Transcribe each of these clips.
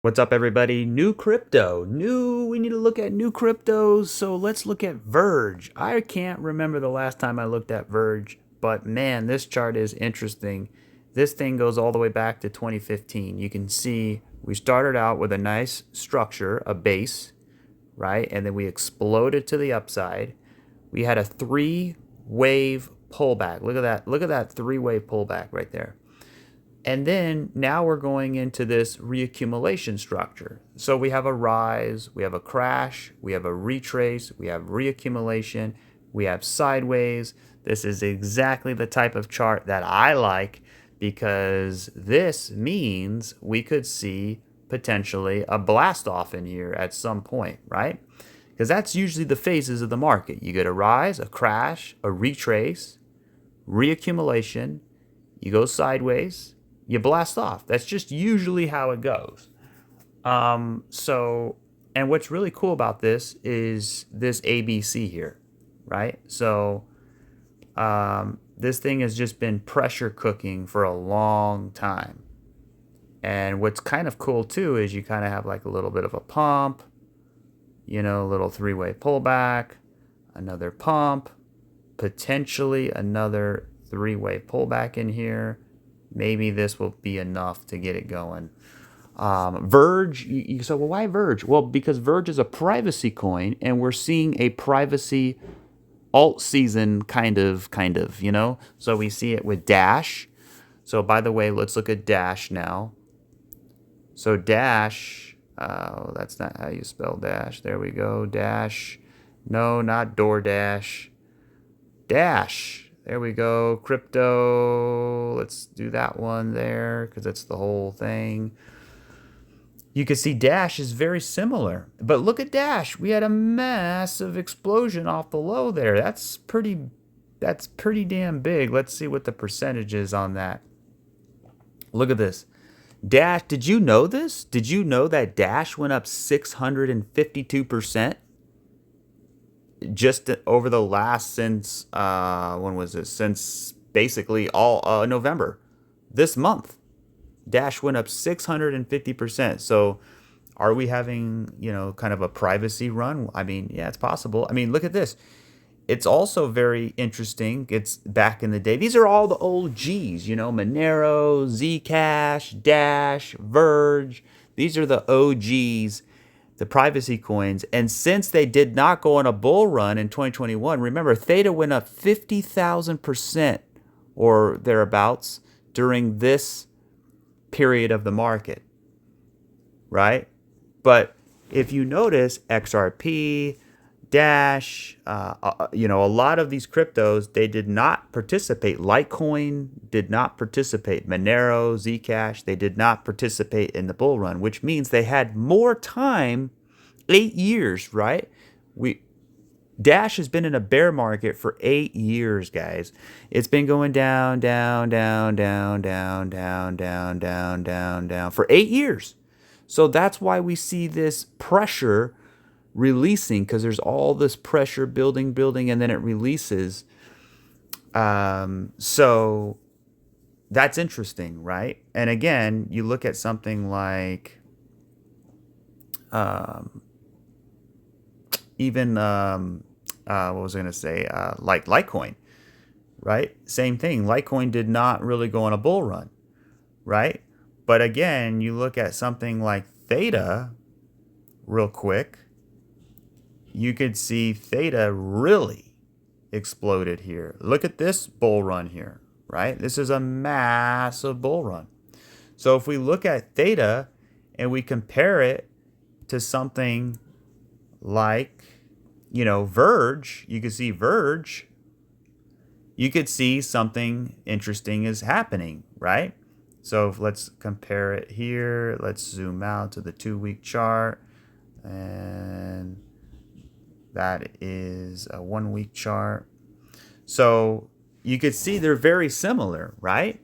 What's up, everybody? New crypto. We need to look at new cryptos. So let's look at Verge. I can't remember the last time I looked at Verge, but man, this chart is interesting. This thing goes all the way back to 2015. You can see we started out with a nice structure, a base, right? And then we exploded to the upside. We had a three-wave pullback. Look at that. Look at that three-wave pullback right there. And then now we're going into this reaccumulation structure. So we have a rise, we have a crash, we have a retrace, we have reaccumulation, we have sideways. This is exactly the type of chart that I like because this means we could see potentially a blast off in here at some point, right? Because that's usually the phases of the market. You get a rise, a crash, a retrace, reaccumulation, you go sideways, you blast off. That's just usually how it goes. And what's really cool about this is this ABC here, right? So, this thing has just been pressure cooking for a long time. And what's kind of cool too is you kind of have like a little bit of a pump, a little three-way pullback, another pump, potentially another three-way pullback in here. Maybe this will be enough to get it going. Verge, you say, well, why Verge? Well, because Verge is a privacy coin, and we're seeing a privacy alt season kind of. So we see it with Dash. So by the way, let's look at Dash now. So Dash, that's not how you spell Dash. There we go. Dash. No, not DoorDash. Dash. There we go. Crypto. Let's do that one there because it's the whole thing. You can see Dash is very similar. But look at Dash. We had a massive explosion off the low there. That's pretty damn big. Let's see what the percentage is on that. Look at this. Dash, did you know this? Did you know that Dash went up 652%? Just over the last since when was it? Since basically all November, this month, Dash went up 650%. So, are we having kind of a privacy run? I mean, yeah, it's possible. I mean, look at this. It's also very interesting. It's back in the day. These are all the old G's. Monero, Zcash, Dash, Verge. These are the OGs, the privacy coins. And since they did not go on a bull run in 2021, remember, Theta went up 50,000% or thereabouts during this period of the market, right? But if you notice, XRP, Dash, a lot of these cryptos, they did not participate. Litecoin did not participate. Monero, Zcash, they did not participate in the bull run, which means they had more time, 8 years, right? Dash has been in a bear market for 8 years, guys. It's been going down, down, down, down, down, down, down, down, down, down for 8 years. So that's why we see this pressure releasing, because there's all this pressure building, and then it releases. So that's interesting, right? And again, you look at something like even what was I going to say? Like Litecoin, right? Same thing. Litecoin did not really go on a bull run, right? But again, you look at something like Theta real quick. You could see Theta really exploded here. Look at this bull run here, right? This is a massive bull run. So if we look at Theta and we compare it to something like, Verge, you could see Verge, you could see something interesting is happening, right? So let's compare it here. Let's zoom out to the 2-week chart, and that is a 1-week chart. So you could see they're very similar, right?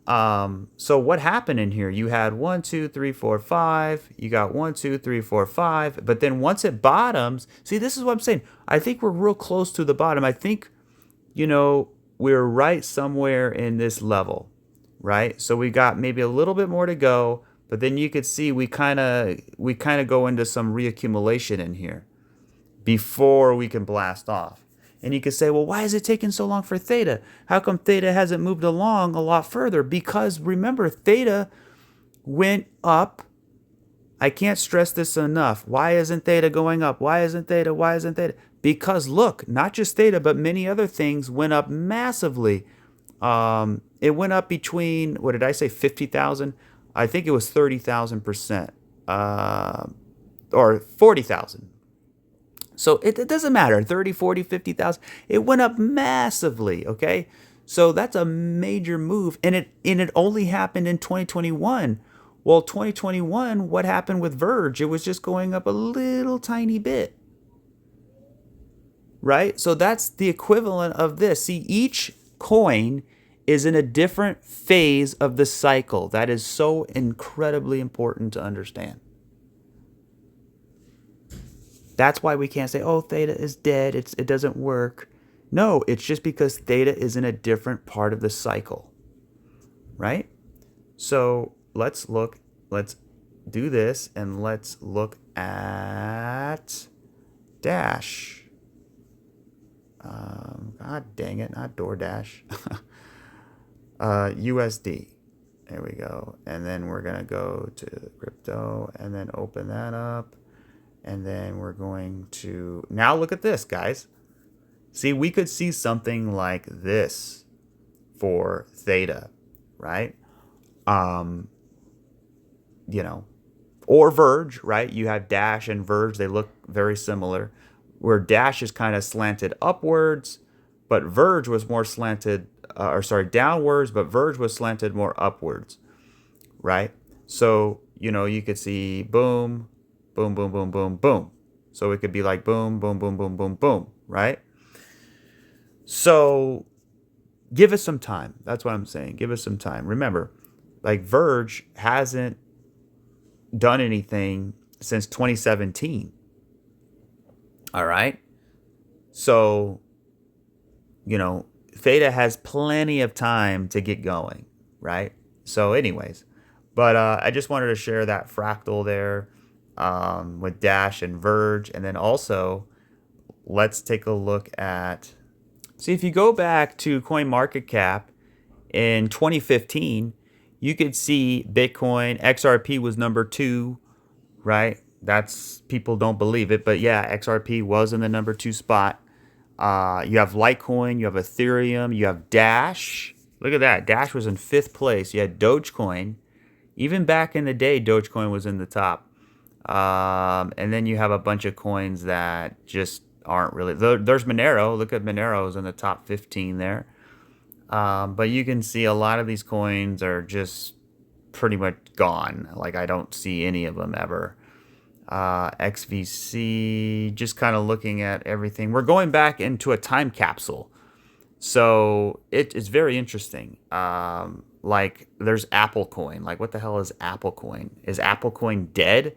So what happened in here? You had 1, 2, 3, 4, 5. You got 1, 2, 3, 4, 5. But then once it bottoms, see, this is what I'm saying. I think we're real close to the bottom. I think, we're right somewhere in this level, right? So we got maybe a little bit more to go, But then you could see we kind of go into some reaccumulation in here before we can blast off. And you could say, well, why is it taking so long for Theta? How come Theta hasn't moved along a lot further? Because remember, Theta went up. I can't stress this enough. Why isn't Theta going up? Why isn't Theta? Why isn't Theta? Because look, not just Theta, but many other things went up massively. It went up between, what did I say, 50,000? I think it was 30,000%, or 40,000. So it doesn't matter, 30, 40, 50,000. It went up massively, okay? So that's a major move, and it only happened in 2021. Well, 2021, what happened with Verge? It was just going up a little tiny bit, right? So that's the equivalent of this. See, each coin is in a different phase of the cycle. That is so incredibly important to understand. That's why we can't say, oh, Theta is dead, it doesn't work. No, it's just because Theta is in a different part of the cycle, right? So let's do this, and let's look at Dash. God dang it, not DoorDash. USD. There we go. And then we're going to go to crypto and then open that up. And then we're going to, now look at this, guys. See, we could see something like this for Theta, right? You know, or Verge, right? You have Dash and Verge. They look very similar. Where Dash is kind of slanted upwards, but Verge was more slanted, downwards, but Verge was slanted more upwards, right? So, you know, you could see boom, boom, boom, boom, boom, boom. So it could be like boom, boom, boom, boom, boom, boom, right? So give us some time. That's what I'm saying. Give us some time. Remember, like Verge hasn't done anything since 2017. All right. So, you know, Theta has plenty of time to get going, right? So anyways, but I just wanted to share that fractal there with Dash and Verge. And then also, let's take a look at, see, if you go back to CoinMarketCap in 2015, you could see Bitcoin, XRP was number 2, right? That's, people don't believe it, but yeah, XRP was in the number 2 spot. You have Litecoin, you have Ethereum, you have Dash. Look at that. Dash was in 5th place. You had Dogecoin. Even back in the day, Dogecoin was in the top. And then you have a bunch of coins that just aren't really. There's Monero. Look at Monero's in the top 15 there. But you can see a lot of these coins are just pretty much gone. Like, I don't see any of them ever. XVC, just kind of looking at everything. We're going back into a time capsule. So it is very interesting. Like, there's Apple Coin. Like, what the hell is Apple Coin? Is Apple Coin dead?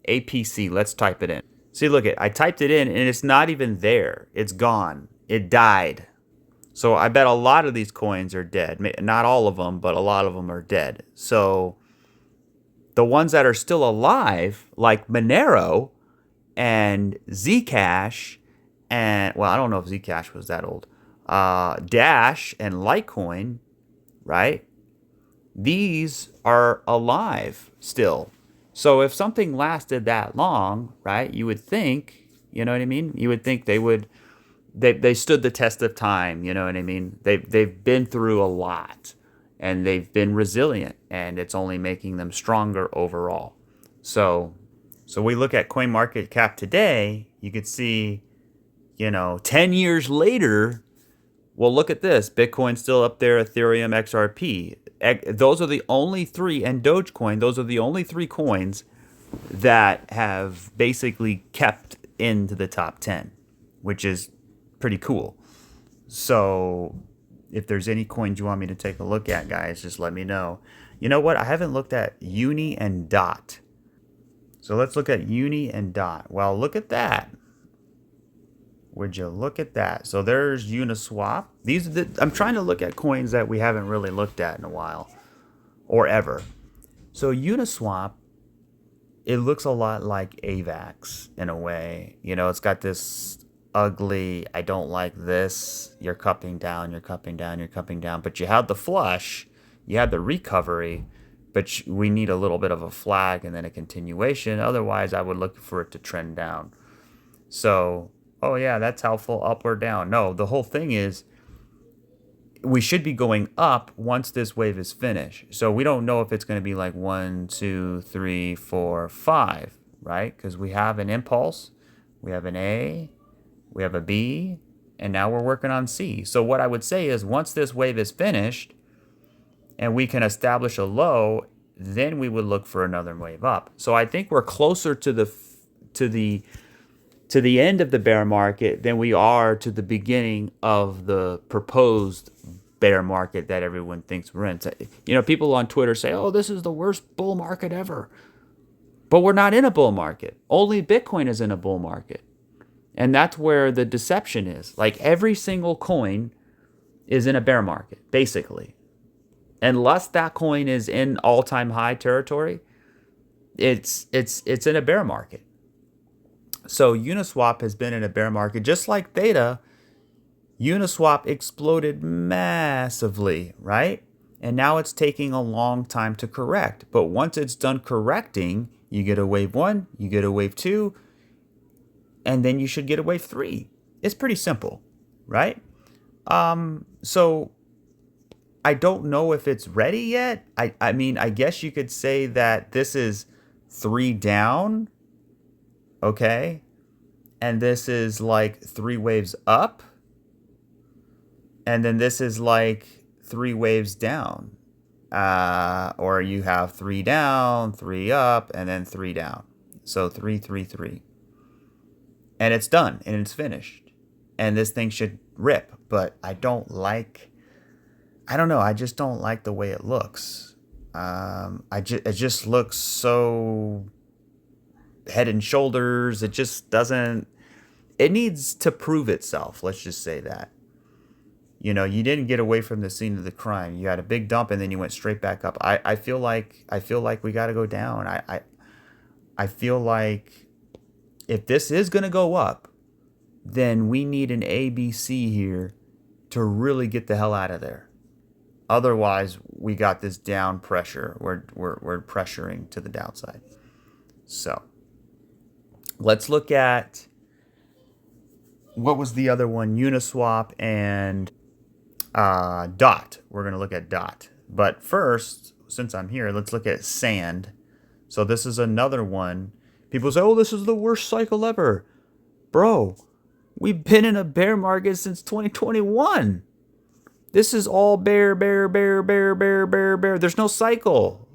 APC, let's type it in. See, look, I typed it in, and it's not even there. It's gone. It died. So I bet a lot of these coins are dead. Not all of them, but a lot of them are dead. So the ones that are still alive, like Monero and Zcash, and, well, I don't know if Zcash was that old, Dash and Litecoin, right? These are alive still. So if something lasted that long, right, you would think, you know what I mean? You would think they stood the test of time, you know what I mean? They've been through a lot, and they've been resilient, and it's only making them stronger overall. So we look at CoinMarketCap today, you could see, 10 years later, well, look at this. Bitcoin's still up there, Ethereum, XRP. Those are the only 3, and Dogecoin, those are the only 3 coins that have basically kept into the top 10, which is pretty cool. So if there's any coins you want me to take a look at, guys, just let me know. You know what? I haven't looked at UNI and DOT. So let's look at UNI and DOT. Well, look at that. Would you look at that? So there's Uniswap. These are I'm trying to look at coins that we haven't really looked at in a while, or ever. So Uniswap, it looks a lot like AVAX in a way. You know, it's got this ugly, I don't like this. You're cupping down, you're cupping down, you're cupping down. But you had the flush, you had the recovery, but we need a little bit of a flag and then a continuation. Otherwise, I would look for it to trend down. So, oh yeah, that's helpful, up or down. No, the whole thing is we should be going up once this wave is finished. So we don't know if it's going to be like 1, 2, 3, 4, 5, right? Because we have an impulse, we have an A, we have a B, and now we're working on C. So what I would say is once this wave is finished and we can establish a low, then we would look for another wave up. So I think we're closer to the end of the bear market than we are to the beginning of the proposed bear market that everyone thinks we're in. You know, people on Twitter say, oh, this is the worst bull market ever. But we're not in a bull market. Only Bitcoin is in a bull market. And that's where the deception is. Like every single coin is in a bear market, basically. Unless that coin is in all-time high territory, it's in a bear market. So Uniswap has been in a bear market, just like Theta. Uniswap exploded massively, right? And now it's taking a long time to correct. But once it's done correcting, you get a wave 1, you get a wave 2, and then you should get a wave 3. It's pretty simple, right? So I don't know if it's ready yet. I mean, I guess you could say that this is 3 down, okay? And this is like 3 waves up. And then this is like 3 waves down. Or you have 3 down, 3 up, and then 3 down. So 3, 3, 3. And it's done, and it's finished. And this thing should rip. But I don't know, I just don't like the way it looks. It just looks so head and shoulders. It just doesn't, it needs to prove itself. Let's just say that. You know, you didn't get away from the scene of the crime. You had a big dump and then you went straight back up. I feel like we got to go down. I feel like if this is going to go up, then we need an ABC here to really get the hell out of there. Otherwise, we got this down pressure. We're pressuring to the downside. So let's look at, what was the other one? Uniswap and DOT. We're going to look at DOT. But first, since I'm here, let's look at Sand. So this is another one. People say, oh, this is the worst cycle ever. Bro, we've been in a bear market since 2021. This is all bear. There's no cycle.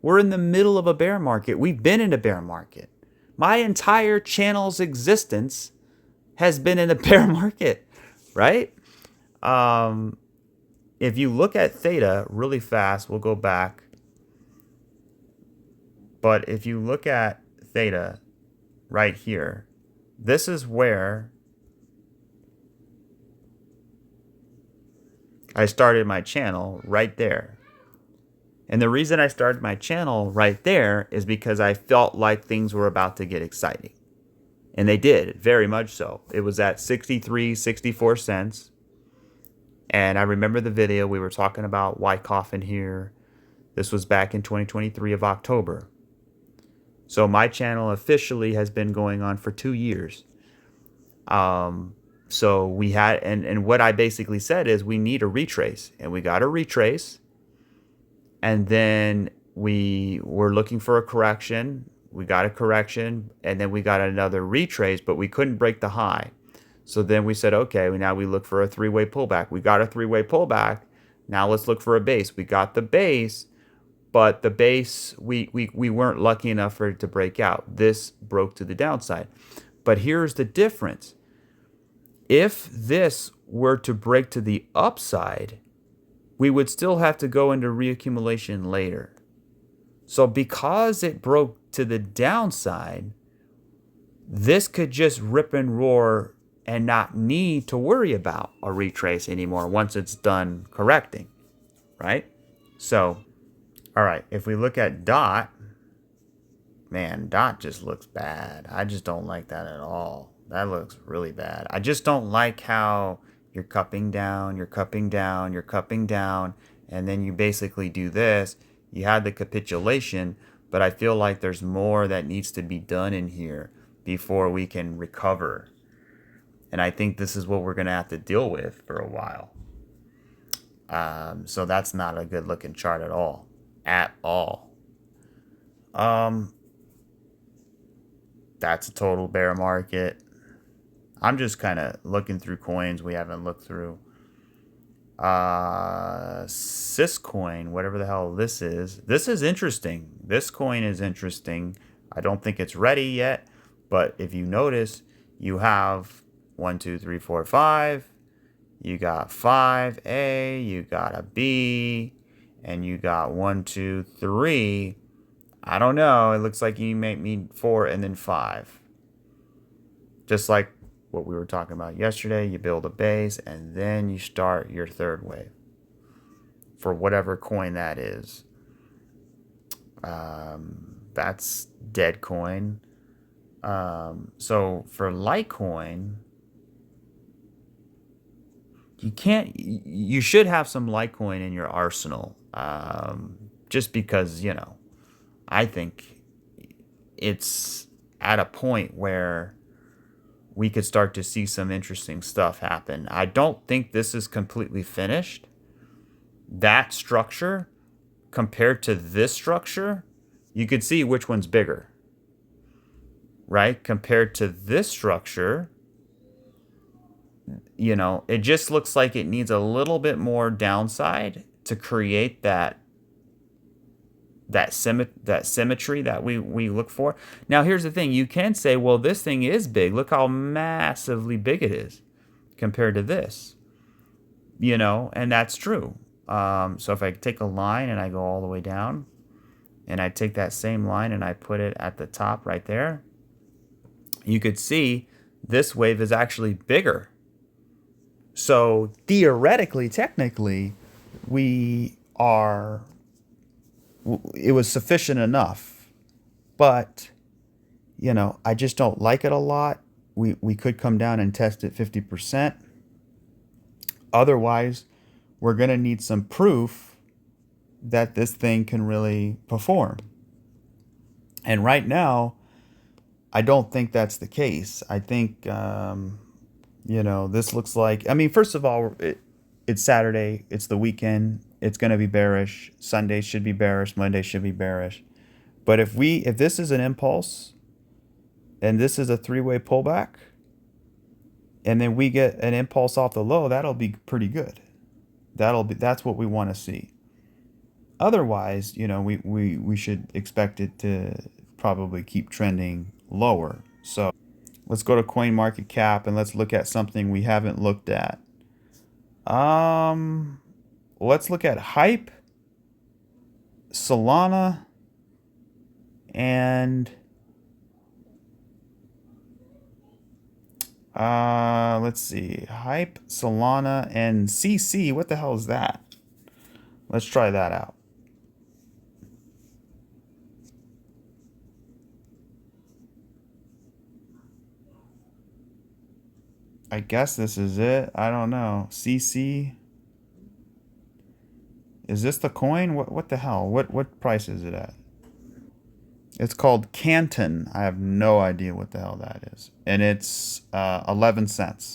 We're in the middle of a bear market. We've been in a bear market. My entire channel's existence has been in a bear market, right? If you look at Theta really fast, we'll go back. But if you look at Theta right here, this is where I started my channel, right there. And the reason I started my channel right there is because I felt like things were about to get exciting. And they did, very much so. It was at 63, 64 cents. And I remember the video, we were talking about Wyckoff in here. This was back in 2023 of October. So my channel officially has been going on for 2 years. So we had, and what I basically said is we need a retrace. And we got a retrace. And then we were looking for a correction. We got a correction. And then we got another retrace, but we couldn't break the high. So then we said, okay, now we look for a 3-way pullback. We got a 3-way pullback. Now let's look for a base. We got the base, but the base, we weren't lucky enough for it to break out. This broke to the downside. But here's the difference. If this were to break to the upside, we would still have to go into reaccumulation later. So because it broke to the downside, this could just rip and roar and not need to worry about a retrace anymore once it's done correcting, right? So All right, if we look at DOT, man, DOT just looks bad. I just don't like that at all. That looks really bad. I just don't like how you're cupping down, you're cupping down, you're cupping down, and then you basically do this. You had the capitulation, but I feel like there's more that needs to be done in here before we can recover. And I think this is what we're going to have to deal with for a while. So that's not a good looking chart at all. At all. That's a total bear market. I'm just kind of looking through coins we haven't looked through. Syscoin, whatever the hell this is. This is interesting. This coin is interesting. I don't think it's ready yet, but if you notice, you have 1, 2, 3, 4, 5. You got 5A, you got a B, and you got 1, 2, 3. I don't know. It looks like you may need 4 and then 5. Just like what we were talking about yesterday, you build a base and then you start your third wave for whatever coin that is. That's dead coin. So for Litecoin, you should have some Litecoin in your arsenal. Just because, I think it's at a point where we could start to see some interesting stuff happen. I don't think this is completely finished. That structure compared to this structure, you could see which one's bigger, right? Compared to this structure, it just looks like it needs a little bit more downside to create that symmetry that we look for. Now, here's the thing. You can say, well, this thing is big. Look how massively big it is compared to this, and that's true. So if I take a line and I go all the way down, and I take that same line and I put it at the top right there, you could see this wave is actually bigger. So theoretically, technically, it was sufficient enough. But, I just don't like it a lot. We could come down and test it 50%. Otherwise, we're going to need some proof that this thing can really perform. And right now, I don't think that's the case. I think, this looks like, first of all, it's Saturday, it's the weekend, it's going to be bearish. Sunday should be bearish, Monday should be bearish. But if this is an impulse and this is a three-way pullback, and then we get an impulse off the low, that'll be pretty good. That's what we want to see. Otherwise, we should expect it to probably keep trending lower. So let's go to CoinMarketCap and let's look at something we haven't looked at. Let's look at Hype, Solana, and let's see, Hype, Solana, and CC. What the hell is that? Let's try that out. I guess this is it. I don't know. CC. Is this the coin? What the hell? What price is it at? It's called Canton. I have no idea what the hell that is. And it's 11 cents.